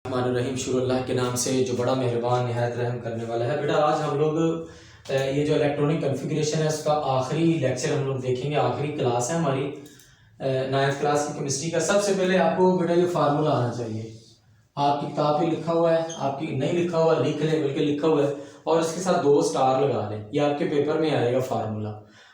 रहीम शुरू अल्लाह के नाम से जो बड़ा मेहरबान निहायत रहम करने वाला है। बेटा आज हम लोग ये जो इलेक्ट्रॉनिक कॉन्फ़िगरेशन है उसका आखिरी लेक्चर हम लोग देखेंगे। आखिरी क्लास है हमारी 9th क्लास की केमिस्ट्री का। सबसे पहले आपको बेटा ये फार्मूला आना चाहिए। आपकी किताब पे लिखा हुआ है, आपकी नहीं लिखा हुआ लिख लें, बल्कि लिखा हुआ है और इसके साथ 2 स्टार लगा लें। ये आपके पेपर में आएगा फार्मूला।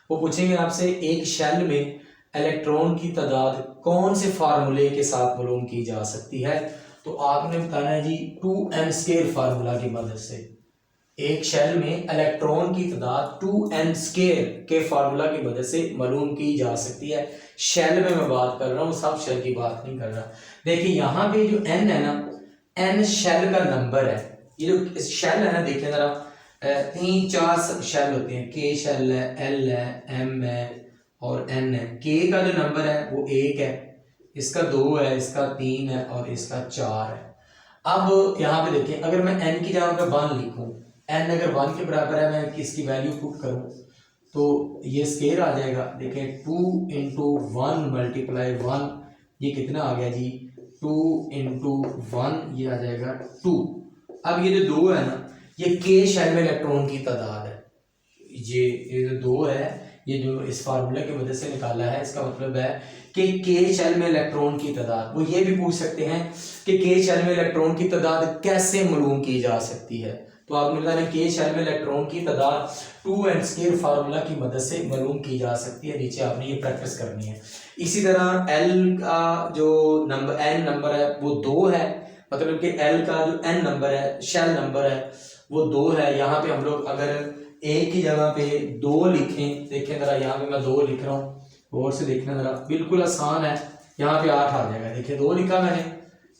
वो पूछेंगे आपसे एक शेल में इलेक्ट्रॉन की तादाद कौन से फार्मूले के साथ मालूम की जा सकती है, तो आपने बताना है जी 2n² फार्मूला की मदद से। एक शेल में इलेक्ट्रॉन की तादाद 2n² के फार्मूला की मदद से मालूम की जा सकती है। शेल में मैं बात कर रहा हूँ, सब शेल की बात नहीं कर रहा। देखिए यहाँ पे जो n है ना, n शेल का नंबर है। ये जो शेल है ना, देखिए जरा 3-4 शेल होते हैं। k शेल है, l है, m है और n है। k का जो नंबर है वो 1 है, इसका 2 है, इसका 3 है और इसका 4 है। अब यहाँ पे देखिए, अगर मैं n की जगह पे 1 लिखूं, n अगर 1 के बराबर है, मैं इसकी वैल्यू पुट करूं तो ये स्केयर आ जाएगा। देखिए 2 × 1 × 1 ये कितना आ गया जी, 2 × 1 ये आ जाएगा 2। अब ये जो 2 है ना, ये k शेल में इलेक्ट्रॉन की तादाद है। ये जो 2 है, ये जो इस फार्मूले की मदद से निकाला है, इसका मतलब है कि के शेल में इलेक्ट्रॉन की तादाद। वो ये भी पूछ सकते हैं कि के शेल में इलेक्ट्रॉन की तादाद कैसे मालूम की जा सकती है, तो आपने बताया के शेल में इलेक्ट्रॉन की तादाद 2n² फार्मूला की मदद से मालूम की जा सकती है। नीचे आपने ये प्रैक्टिस करनी है। इसी तरह L का जो नंबर n नंबर है वो 2 है, मतलब कि L का जो n नंबर है, शेल नंबर है, वो 2 है। यहाँ पे हम लोग अगर एक की जगह पे 2 लिखें, देखें जरा, यहाँ पे मैं 2 लिख रहा हूँ, और से देखना जरा, बिल्कुल आसान है। यहाँ पे 8 आ जाएगा। देखिए 2 लिखा मैंने,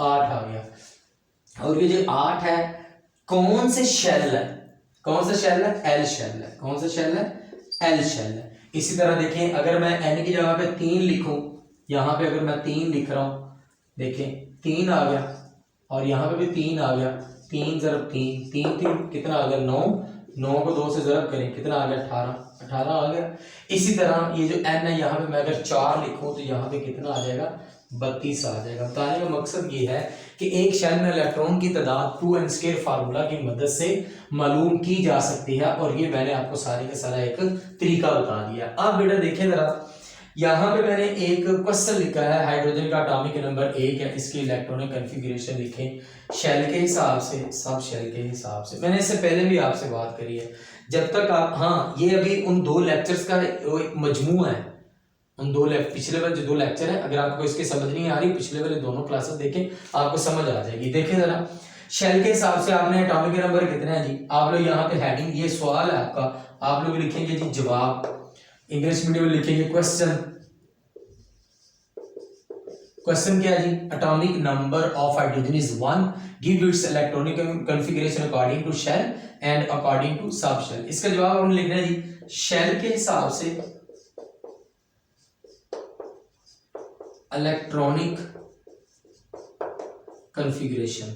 8 आ गया। और ये जो 8 है, कौन से शेल है, कौन सा शेल है, एल शेल है। कौन सा शेल है, एल शेल है। इसी तरह देखें, अगर मैं n की जगह पे 3 लिखूं, यहाँ पे अगर मैं 3 लिख रहा हूँ, देखें 3 आ गया और यहाँ पे भी 3 आ गया। 3 × 3, 3 कितना आ गया, 9, 9 को 2 से ज़रब करें कितना आ गया, 18, 18 आ गया। इसी तरह ये जो n है, यहाँ पे मैं अगर 4 लिखूं तो यहाँ पे कितना आ जाएगा, 32 आ जाएगा। बताने का मकसद ये है कि एक शेल में इलेक्ट्रॉन की तादाद 2n² फार्मूला की मदद से मालूम की जा सकती है, और ये मैंने आपको सारे का सारा एक तरीका बता दिया। अब बेटा देखें जरा, यहाँ पे मैंने एक क्वेश्चन लिखा है, हाइड्रोजन का एटॉमिक नंबर 1 है, इसकी इलेक्ट्रॉनिक कॉन्फ़िगरेशन लिखें शेल के हिसाब से, सब शेल के हिसाब से। मैंने इससे पहले भी आपसे बात करी है। जब तक आप, हाँ, ये अभी उन 2 लेक्चर्स का एक मजमू है, उन 2 पिछले वाले जो 2 लेक्चर है, अगर आपको इसकी समझ नहीं आ रही, पिछले वाले दोनों क्लासेस देखें, आपको समझ आ जाएगी। देखें जरा, शेल के हिसाब से आपने एटॉमिक नंबर कितना है जी, आप लोग यहाँ पे हेडिंग, ये सवाल है आपका, आप लोग लिखेंगे जी जवाब, इंग्लिश मीडियम में लिखेंगे क्वेश्चन। क्वेश्चन क्या है जी, atomic number of hydrogen is 1, give its electronic configuration according to shell and according to subshell. इसका जवाब हमने लिखना है जी, शेल के हिसाब से इलेक्ट्रॉनिक कॉन्फ़िगरेशन,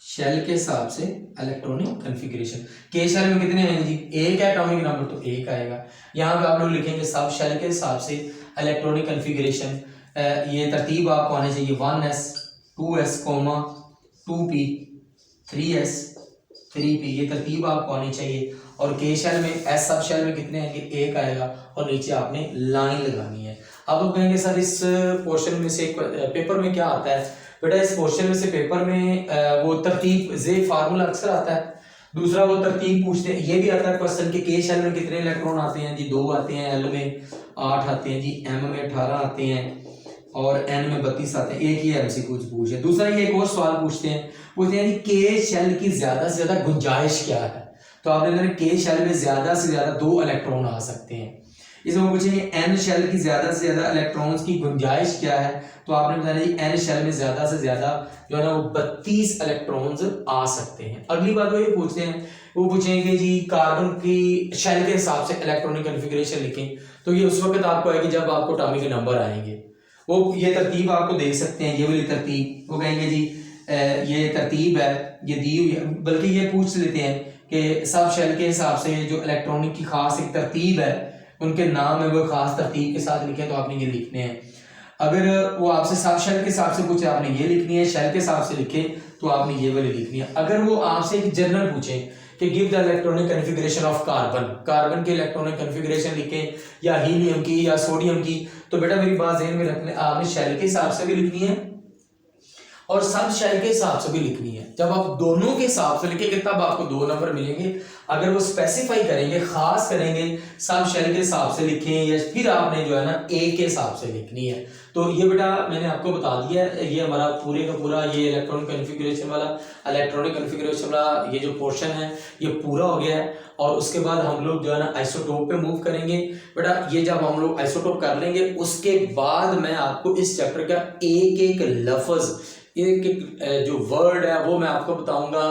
शेल के हिसाब से इलेक्ट्रॉनिक कॉन्फ़िगरेशन। के शेल में कितने हैं जी, 1 है एटॉमिक नंबर, तो 1 आएगा। यहाँ पे आप लोग लिखेंगे सब शेल के हिसाब से इलेक्ट्रॉनिक कॉन्फ़िगरेशन। ये तरतीब आपको आनी चाहिए 1s 2s 2p 3s 3p, ये तरतीब आपको आनी चाहिए। और के शेल में, एस सब शेल में कितने हैं कि 1 आएगा, और नीचे आपने लाइन लगानी है। अब आप कहेंगे सर इस पोर्शन में से पेपर में क्या आता है, बेटा इस क्वेश्चन में से पेपर में वो तरतीब जे फार्मूला अक्सर आता है। दूसरा वो तरतीब पूछते हैं, ये भी आता है क्वेश्चन के शेल में कितने इलेक्ट्रॉन आते हैं जी, 2 आते हैं, एल में 8 आते हैं जी, एम में 18 आते हैं और एन में 32 आते हैं। एक ही एमसीक्यू पूछे। दूसरा ये एक और सवाल पूछते हैं जी के शेल की ज्यादा से ज्यादा गुंजाइश क्या है, तो आपने के शेल में ज्यादा से ज्यादा 2 इलेक्ट्रॉन आ सकते हैं। इसमें पूछेंगे एन शेल की ज्यादा से ज्यादा इलेक्ट्रॉन्स की गुंजाइश क्या है, तो आपने बताना जी एन शेल में ज्यादा से ज्यादा जो है ना वो 32 इलेक्ट्रॉन्स आ सकते हैं। अगली बात वो ये पूछते हैं, वो पूछेंगे जी कार्बन की शेल के हिसाब से इलेक्ट्रॉनिक कॉन्फ़िगरेशन लिखें, तो ये उस वक्त आपको आएगी जब आपको एटॉमिक नंबर आएंगे। वो ये तरतीब आपको दे सकते हैं, ये वाली तरतीब, वो कहेंगे जी ये तरतीब है, ये दी हुई है, बल्कि ये पूछ लेते हैं कि सब शेल के हिसाब से जो इलेक्ट्रॉनिक की खास एक तरतीब है उनके नाम है वो खास तरतीब के साथ लिखे तो आपने ये लिखने हैं। अगर वो आपसे सब शेल के हिसाब से पूछे आपने ये लिखनी है, शेल के हिसाब से लिखे तो आपने ये वाली लिखनी है। अगर वो आपसे एक जनरल पूछे कि give the electronic configuration of carbon, carbon के इलेक्ट्रॉनिक कन्फिगरेशन लिखे या हीलियम की या सोडियम की, तो बेटा मेरी बात ध्यान में रखने, आपने शेल के हिसाब से भी लिखनी है और सब शेल के हिसाब से भी लिखनी है। जब आप दोनों के हिसाब से लिखेंगे तब आपको 2 नंबर मिलेंगे। अगर वो स्पेसिफाई करेंगे, खास करेंगे, सब शेल के हिसाब से लिखें या फिर आपने जो है ना ए के हिसाब से लिखनी है। तो ये बेटा मैंने आपको बता दिया है, ये हमारा पूरे का पूरा ये इलेक्ट्रॉनिक कन्फिगरेशन वाला ये जो पोर्शन है ये पूरा हो गया है। और उसके बाद हम लोग जो है ना आइसोटोप पे मूव करेंगे। बेटा ये जब हम लोग आइसोटोप कर लेंगे उसके बाद मैं आपको इस चैप्टर का एक एक लफ्ज, एक एक जो वर्ड है वो मैं आपको बताऊंगा,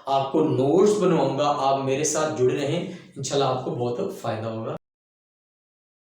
आपको नोट्स बनवाऊंगा। आप मेरे साथ जुड़े रहें, इंशाल्लाह आपको बहुत फायदा होगा।